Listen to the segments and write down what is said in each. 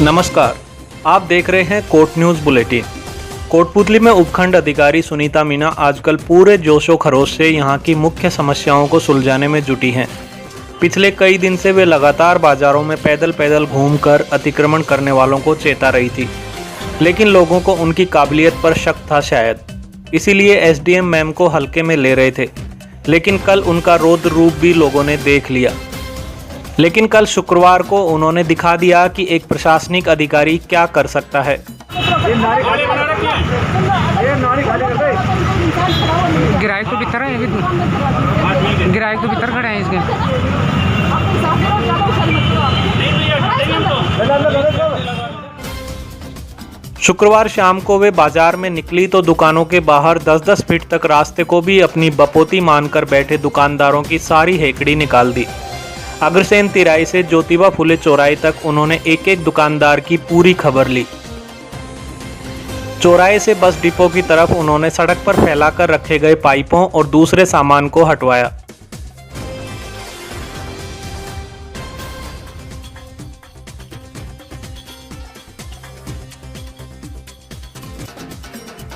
नमस्कार, आप देख रहे हैं कोट न्यूज़ बुलेटिन। कोटपुतली में उपखंड अधिकारी सुनीता मीना आजकल पूरे जोशो खरोश से यहां की मुख्य समस्याओं को सुलझाने में जुटी हैं। पिछले कई दिन से वे लगातार बाजारों में पैदल पैदल घूमकर अतिक्रमण करने वालों को चेता रही थी, लेकिन लोगों को उनकी काबिलियत पर शक था शायद, इसीलिए एसडीएम मैम को हल्के में ले रहे थे। लेकिन कल उनका रौद्र रूप भी लोगों ने देख लिया। लेकिन कल शुक्रवार को उन्होंने दिखा दिया कि एक प्रशासनिक अधिकारी क्या कर सकता है। गिरायक तो भीतर है, गिरायक तो भीतर खड़े हैं इसके। शुक्रवार शाम को वे बाजार में निकली तो दुकानों के बाहर 10-10 फीट तक रास्ते को भी अपनी बपोती मानकर बैठे दुकानदारों की सारी हेकड़ी निकाल दी। अग्रसेन तिराई से ज्योतिबा फुले चौराहे तक उन्होंने एक एक दुकानदार की पूरी खबर ली। चौराहे से बस डिपो की तरफ उन्होंने सड़क पर फैलाकर रखे गए पाइपों और दूसरे सामान को हटवाया।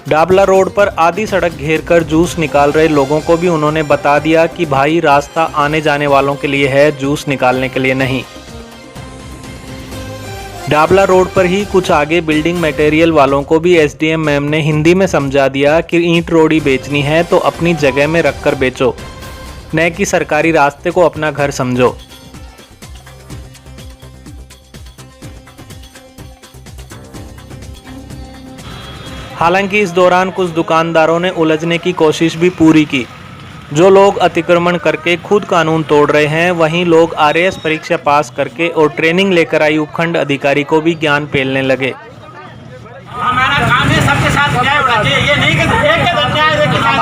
डाबला रोड पर आधी सड़क घेरकर जूस निकाल रहे लोगों को भी उन्होंने बता दिया कि भाई रास्ता आने जाने वालों के लिए है, जूस निकालने के लिए नहीं। डाबला रोड पर ही कुछ आगे बिल्डिंग मटेरियल वालों को भी एसडीएम मैम ने हिंदी में समझा दिया कि ईंट रोड़ी बेचनी है तो अपनी जगह में रखकर बेचो, न कि सरकारी रास्ते को अपना घर समझो। हालांकि इस दौरान कुछ दुकानदारों ने उलझने की कोशिश भी पूरी की। जो लोग अतिक्रमण करके खुद कानून तोड़ रहे हैं, वहीं लोग आरएएस परीक्षा पास करके और ट्रेनिंग लेकर आई उपखंड अधिकारी को भी ज्ञान पेलने लगे। हमारा काम है सबके साथ न्याय होना चाहिए, ये नहीं कि एक के अन्याय एक के साथ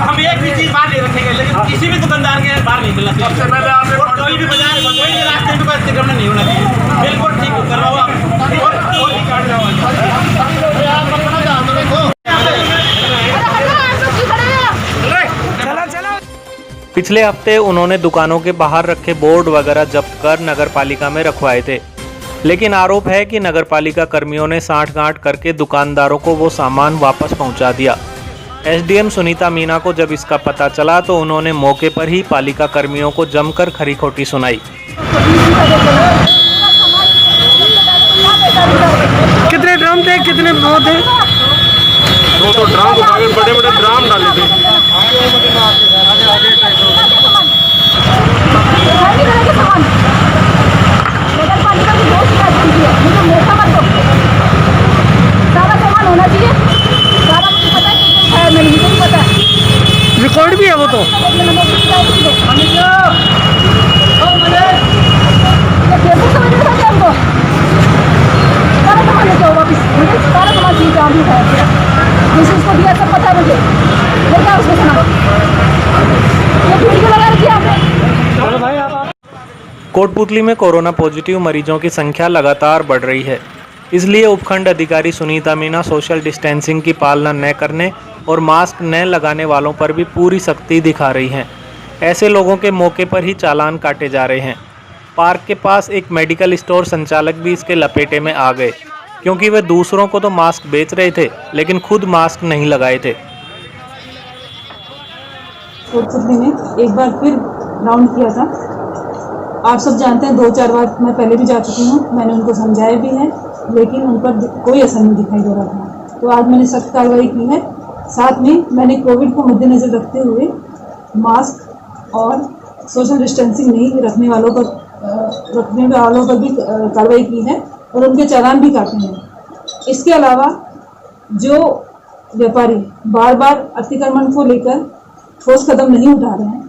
हम एक भी चीज बाहर नहीं रखेंगे, लेकिन किसी भी दुकानदार के बाहर नहीं मिलना चाहिए। सबसे पहले आप कोई भी बाजार कोई भी रास्ते में कोई अतिक्रमण नहीं होना चाहिए। बिल्कुल ठीक करवाओ आप पिछले हफ्ते उन्होंने दुकानों के बाहर रखे बोर्ड वगैरह जब्त कर नगरपालिका में रखवाए थे, लेकिन आरोप है कि नगरपालिका कर्मियों ने सांठ-गांठ करके दुकानदारों को वो सामान वापस पहुंचा दिया। एसडीएम सुनीता मीना को जब इसका पता चला तो उन्होंने मौके पर ही पालिका कर्मियों को जमकर खरी खोटी सुनाई। कितने ड्रम थे, कितने वो थे? वो तो ड्राम उठाकर बड़े बड़े ड्राम डाले थे। रिकॉर्ड भी है वो तो। कोटपुतली में कोरोना पॉजिटिव मरीजों की संख्या लगातार बढ़ रही है, इसलिए उपखंड अधिकारी सुनीता मीना सोशल डिस्टेंसिंग की पालना न करने और मास्क न लगाने वालों पर भी पूरी सख्ती दिखा रही हैं। ऐसे लोगों के मौके पर ही चालान काटे जा रहे हैं। पार्क के पास एक मेडिकल स्टोर संचालक भी इसके लपेटे में आ गए, क्योंकि वे दूसरों को तो मास्क बेच रहे थे लेकिन खुद मास्क नहीं लगाए थे। कोटपुतली में एक बार फिर राउंड किया था। आप सब जानते हैं 2-4 बार मैं पहले भी जा चुकी हूँ, मैंने उनको समझाया भी है, लेकिन उन पर कोई असर नहीं दिखाई दे रहा था। तो आज मैंने सख्त कार्रवाई की है। साथ में मैंने कोविड को मद्देनजर रखते हुए मास्क और सोशल डिस्टेंसिंग नहीं रखने वालों पर भी कार्रवाई की है और उनके चालान भी काटे हैं। इसके अलावा जो व्यापारी बार बार अतिक्रमण को लेकर ठोस कदम नहीं उठा रहे हैं,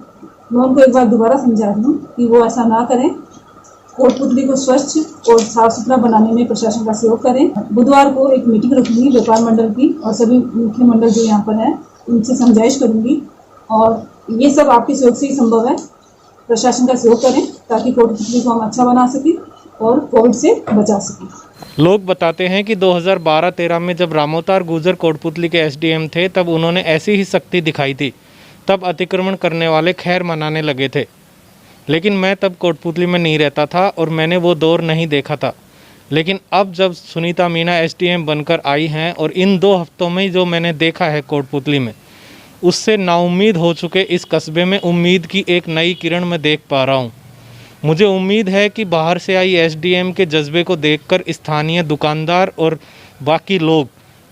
मैं उनको एक बार दोबारा समझा रही हूँ कि वो ऐसा ना करें। कोटपुतली को स्वच्छ और साफ सुथरा बनाने में प्रशासन का सहयोग करें। बुधवार को एक मीटिंग रखूंगी व्यापार मंडल की और सभी मुख्य मंडल जो यहाँ पर हैं उनसे समझाइश करूंगी, और ये सब आपके सहयोग से ही संभव है। प्रशासन का सहयोग करें ताकि कोटपुतली को हम अच्छा बना सकें और कोविड से बचा सकें। लोग बताते हैं कि 2012-13 में जब रामोतार गुजर कोटपुतली के एसडीएम थे तब उन्होंने ऐसी ही सख्ती दिखाई थी। तब अतिक्रमण करने वाले खैर मनाने लगे थे, लेकिन मैं तब कोटपुतली में नहीं रहता था और मैंने वो दौर नहीं देखा था। लेकिन अब जब सुनीता मीना एसडीएम बनकर आई हैं और इन 2 हफ्तों में जो मैंने देखा है कोटपुतली में, उससे नाउम्मीद हो चुके इस कस्बे में उम्मीद की एक नई किरण मैं देख पा रहा हूँ। मुझे उम्मीद है कि बाहर से आई एसडीएम के जज्बे को देखकर स्थानीय दुकानदार और बाकी लोग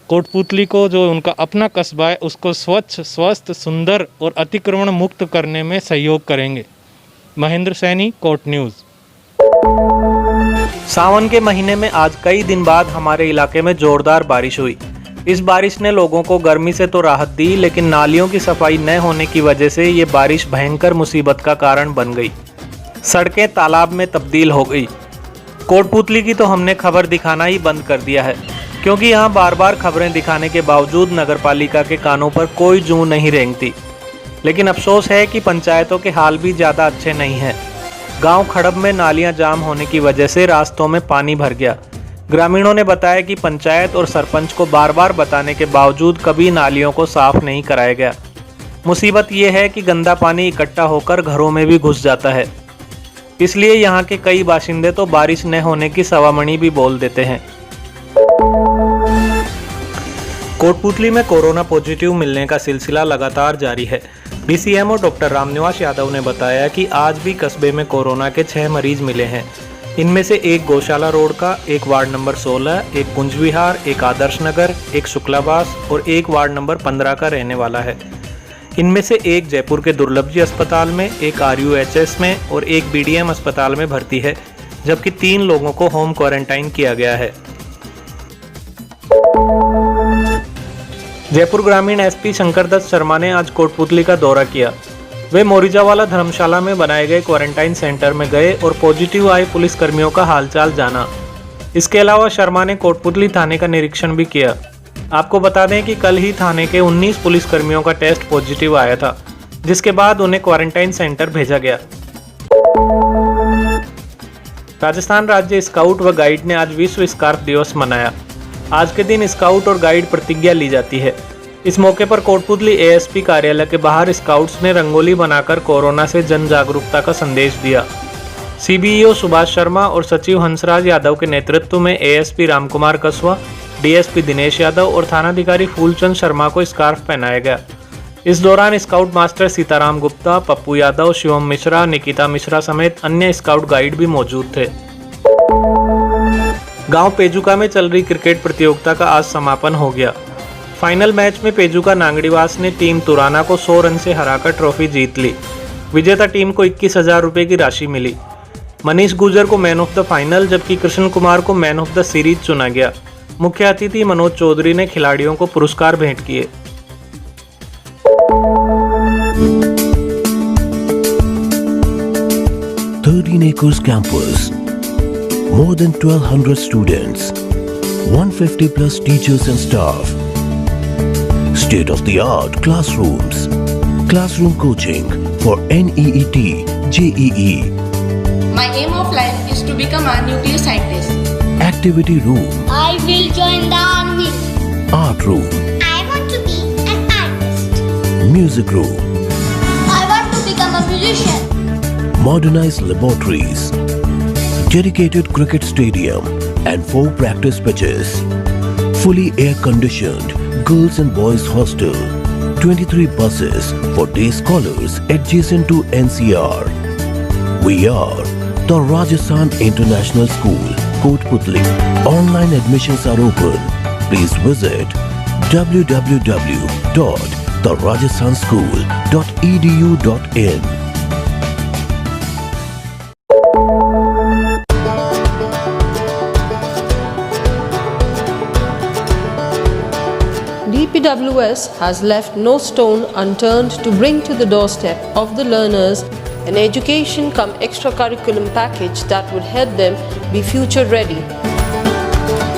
कोटपुतली को, जो उनका अपना कस्बा है, उसको स्वच्छ, स्वस्थ, सुंदर और अतिक्रमण मुक्त करने में सहयोग करेंगे। Mahendra Saini, quote news. सावन के महीने में आज कई दिन बाद हमारे इलाके में जोरदार बारिश हुई। इस बारिश ने लोगों को गर्मी से तो राहत दी, लेकिन नालियों की सफाई न होने की वजह से ये बारिश भयंकर मुसीबत का कारण बन गई। सड़कें तालाब में तब्दील हो गई। कोटपुतली की तो हमने खबर दिखाना ही बंद कर दिया है, क्योंकि यहाँ बार बार खबरें दिखाने के बावजूद नगरपालिका के कानों पर कोई जूं नहीं रेंगती। लेकिन अफसोस है कि पंचायतों के हाल भी ज़्यादा अच्छे नहीं हैं। गांव खड़ब में नालियां जाम होने की वजह से रास्तों में पानी भर गया। ग्रामीणों ने बताया कि पंचायत और सरपंच को बार बार बताने के बावजूद कभी नालियों को साफ नहीं कराया गया। मुसीबत ये है कि गंदा पानी इकट्ठा होकर घरों में भी घुस जाता है। इसलिए यहाँ के कई बाशिंदे तो बारिश न होने की सवामणी भी बोल देते हैं। कोटपुतली में कोरोना पॉजिटिव मिलने का सिलसिला लगातार जारी है। डीसीएमओ डॉक्टर रामनिवास यादव ने बताया कि आज भी कस्बे में कोरोना के 6 मरीज मिले हैं। इनमें से एक गौशाला रोड का, एक वार्ड नंबर 16, एक कुंज विहार, एक आदर्श नगर, एक शुक्लाबास और एक वार्ड नंबर 15 का रहने वाला है। इनमें से एक जयपुर के दुर्लभ जी अस्पताल में, एक RUHS में और एक BDM अस्पताल में भर्ती है, जबकि 3 लोगों को होम क्वारंटाइन किया गया है। जयपुर ग्रामीण SP शंकर दत्त शर्मा ने आज कोटपुतली का दौरा किया। वे मोरिजावाला धर्मशाला में बनाए गए क्वारंटाइन सेंटर में गए और पॉजिटिव आए पुलिसकर्मियों का हालचाल जाना। इसके अलावा शर्मा ने कोटपुतली थाने का निरीक्षण भी किया। आपको बता दें कि कल ही थाने के 19 पुलिसकर्मियों का टेस्ट पॉजिटिव आया था, जिसके बाद उन्हें क्वारंटाइन सेंटर भेजा गया। राजस्थान राज्य स्काउट व गाइड ने आज विश्व स्कार्फ दिवस मनाया। आज के दिन स्काउट और गाइड प्रतिज्ञा ली जाती है। इस मौके पर कोटपुतली ASP कार्यालय के बाहर स्काउट्स ने रंगोली बनाकर कोरोना से जन जागरूकता का संदेश दिया। CBEO सुभाष शर्मा और सचिव हंसराज यादव के नेतृत्व में ASP रामकुमार कसवा, DSP दिनेश यादव और थानाधिकारी फूलचंद शर्मा को स्कार्फ पहनाया गया। इस दौरान स्काउट मास्टर सीताराम गुप्ता, पप्पू यादव, शिवम मिश्रा, निकिता मिश्रा समेत अन्य स्काउट गाइड भी मौजूद थे। गांव पेजुका में चल रही क्रिकेट प्रतियोगिता का आज समापन हो गया। फाइनल मैच में पेजुका नांगड़ीवास ने टीम तुराना को 100 रन से हराकर ट्रॉफी जीत ली। विजेता टीम को 21,000 रुपये की राशि मिली। मनीष गुर्जर को मैन ऑफ द फाइनल, जबकि कृष्ण कुमार को मैन ऑफ द सीरीज चुना गया। मुख्य अतिथि मनोज चौधरी ने खिलाड़ियों को पुरस्कार भेंट किए। Acres campus, more than 1,200 students, 150 plus teachers and staff, state-of-the-art classrooms, classroom coaching for NEET, JEE. My aim of life is to become a nuclear scientist. Activity room, I will join the army. art room, I want to be an artist. music room, I want to become a musician. modernized laboratories, dedicated cricket stadium and 4 practice pitches, fully air-conditioned girls and boys hostel, 23 buses for day scholars adjacent to NCR. We are the Rajasthan International School, Kotputli. Online admissions are open. Please visit www.therajasthanschool.edu.in. DPWS has left no stone unturned to bring to the doorstep of the learners an education cum extracurriculum package that would help them be future ready.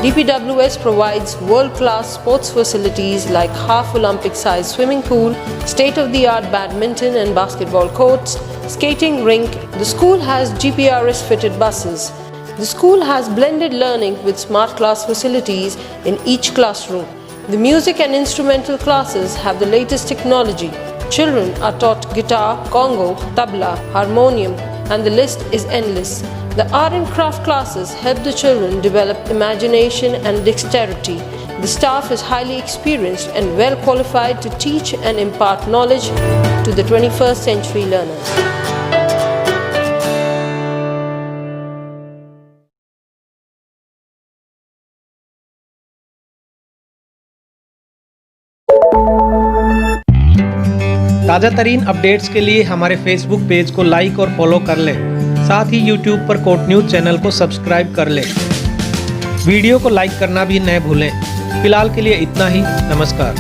DPWS provides world-class sports facilities like half Olympic-sized swimming pool, state-of-the-art badminton and basketball courts, skating rink. The school has GPRS-fitted buses. The school has blended learning with smart class facilities in each classroom. The music and instrumental classes have the latest technology. Children are taught guitar, congo, tabla, harmonium, and the list is endless. The art and craft classes help the children develop imagination and dexterity. The staff is highly experienced and well qualified to teach and impart knowledge to the 21st century learners. ताज़ा तरीन updates के लिए हमारे Facebook page को like और follow कर लें। साथ ही यूट्यूब पर कोट न्यूज़ चैनल को सब्सक्राइब कर लें। वीडियो को लाइक करना भी न भूलें। फिलहाल के लिए इतना ही। नमस्कार।